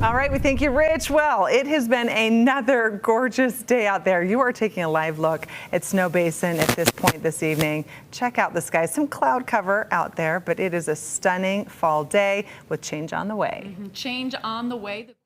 All right, we thank you, Rich. Well, it has been another gorgeous day out there. You are taking a live look at Snow Basin at this point this evening. Check out the sky. Some cloud cover out there, but it is a stunning fall day with change on the way. Change on the way. The cool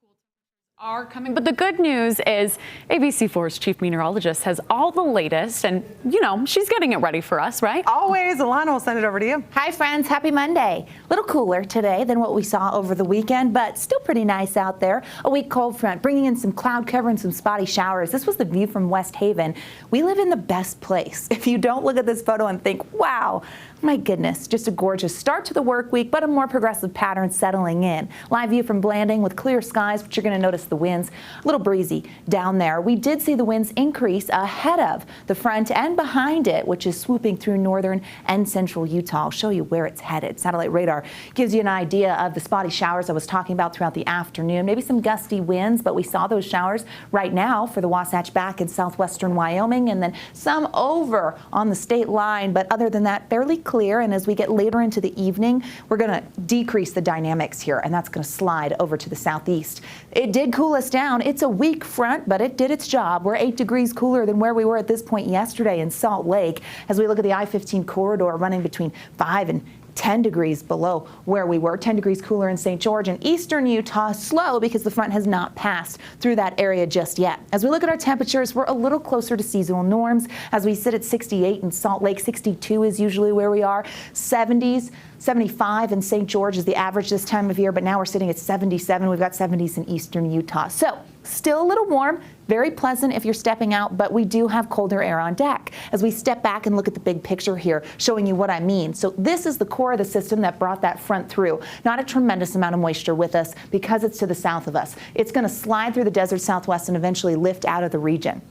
are coming. But the good news is ABC4's chief meteorologist has all the latest, and you know, she's getting it ready for us, right? Always. Alana, will send it over to you. Hi friends, happy Monday. A little cooler today than what we saw over the weekend, but still pretty nice out there. A weak cold front bringing in some cloud cover and some spotty showers. This was the view from West Haven. We live in the best place. If you don't look at this photo and think, wow, my goodness, just a gorgeous start to the work week, but a more progressive pattern settling in. Live view from Blanding with clear skies, but you're going to notice the winds a little breezy down there. We did see the winds increase ahead of the front and behind it, which is swooping through northern and central Utah. I'll show you where it's headed. Satellite radar gives you an idea of the spotty showers I was talking about throughout the afternoon. Maybe some gusty winds, but we saw those showers right now for the Wasatch back in southwestern Wyoming, and then some over on the state line. But other than that, fairly clear. And as we get later into the evening, we're going to decrease the dynamics here, and that's going to slide over to the southeast. It did cool us down. It's a weak front, but it did its job. We're 8 degrees cooler than where we were at this point yesterday in Salt Lake. As we look at the I-15 corridor running between 5 and 10 degrees below where we were, 10 degrees cooler in St. George and eastern Utah. Slow because the front has not passed through that area just yet. As we look at our temperatures, we're a little closer to seasonal norms as we sit at 68 in Salt Lake. 62 is usually where we are. 70s, 75 in St. George is the average this time of year, but now we're sitting at 77. We've got 70s in eastern Utah. So still a little warm, very pleasant if you're stepping out, but we do have colder air on deck. As we step back and look at the big picture here, showing you what I mean. So this is the core of the system that brought that front through. Not a tremendous amount of moisture with us because it's to the south of us. It's going to slide through the desert southwest and eventually lift out of the region.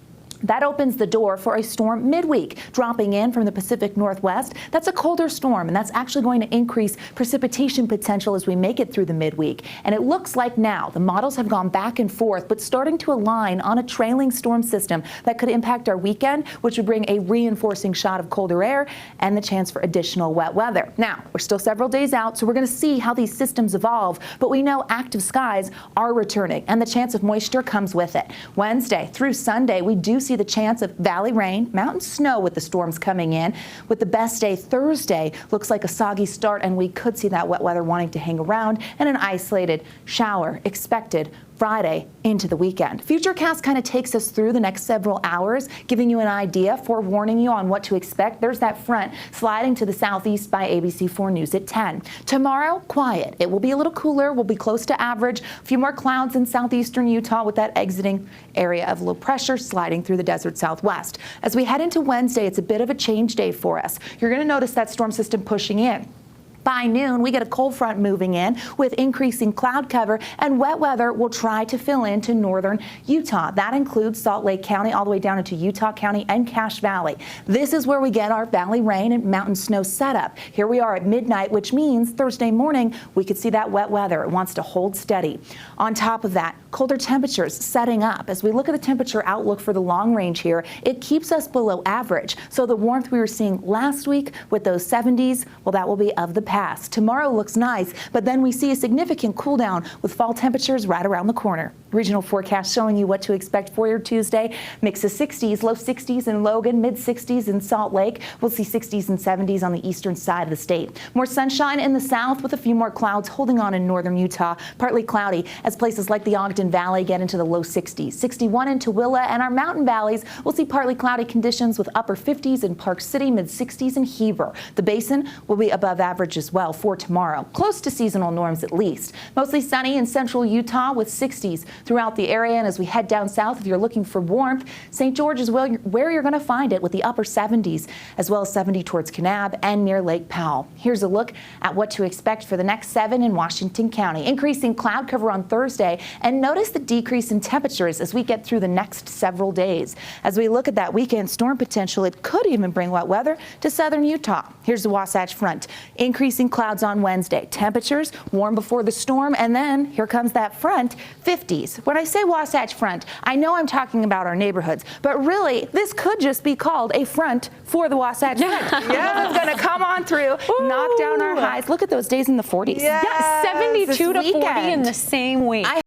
That opens the door for a storm midweek, dropping in from the Pacific Northwest. That's a colder storm, and that's actually going to increase precipitation potential as we make it through the midweek. And it looks like now the models have gone back and forth, but starting to align on a trailing storm system that could impact our weekend, which would bring a reinforcing shot of colder air and the chance for additional wet weather. Now, we're still several days out, so we're going to see how these systems evolve, but we know active skies are returning, and the chance of moisture comes with it. Wednesday through Sunday, we do see the chance of valley rain, mountain snow with the storms coming in. With the best day Thursday, looks like a soggy start, and we could see that wet weather wanting to hang around, and an isolated shower expected Friday into the weekend. Futurecast kind of takes us through the next several hours, giving you an idea, forewarning you on what to expect. There's that front sliding to the southeast by ABC4 News at 10. Tomorrow, quiet. It will be a little cooler. We'll be close to average. A few more clouds in southeastern Utah with that exiting area of low pressure sliding through the desert southwest. As we head into Wednesday, it's a bit of a change day for us. You're going to notice that storm system pushing in. By noon, we get a cold front moving in with increasing cloud cover, and wet weather will try to fill into northern Utah. That includes Salt Lake County all the way down into Utah County and Cache Valley. This is where we get our valley rain and mountain snow setup. Here we are at midnight, which means Thursday morning we could see that wet weather. It wants to hold steady. On top of that, colder temperatures setting up. As we look at the temperature outlook for the long range here, it keeps us below average. So the warmth we were seeing last week with those 70s, well, that will be of the past. Tomorrow looks nice, but then we see a significant cool down with fall temperatures right around the corner. Regional forecast showing you what to expect for your Tuesday. Mix of 60s, low 60s in Logan, mid 60s in Salt Lake. We'll see 60s and 70s on the eastern side of the state. More sunshine in the south with a few more clouds holding on in northern Utah. Partly cloudy as places like the Ogden Valley get into the low 60s. 61 in Tooele, and our mountain valleys will see partly cloudy conditions with upper 50s in Park City, mid 60s in Heber. The basin will be above average as well for tomorrow, close to seasonal norms at least. Mostly sunny in central Utah with 60s throughout the area. And as we head down south, if you're looking for warmth, St. George is where you're going to find it with the upper 70s, as well as 70 towards Kanab and near Lake Powell. Here's a look at what to expect for the next 7 in Washington County. Increasing cloud cover on Thursday, and notice the decrease in temperatures as we get through the next several days. As we look at that weekend storm potential, it could even bring wet weather to southern Utah. Here's the Wasatch Front. Increasing clouds on Wednesday. Temperatures warm before the storm, and then here comes that front, 50s. When I say Wasatch Front, I know I'm talking about our neighborhoods, but really this could just be called a front for the Wasatch Front. Yeah, it's going to come on through, knock down our highs. Look at those days in the 40s. Yeah, 72 to 40 in the same week.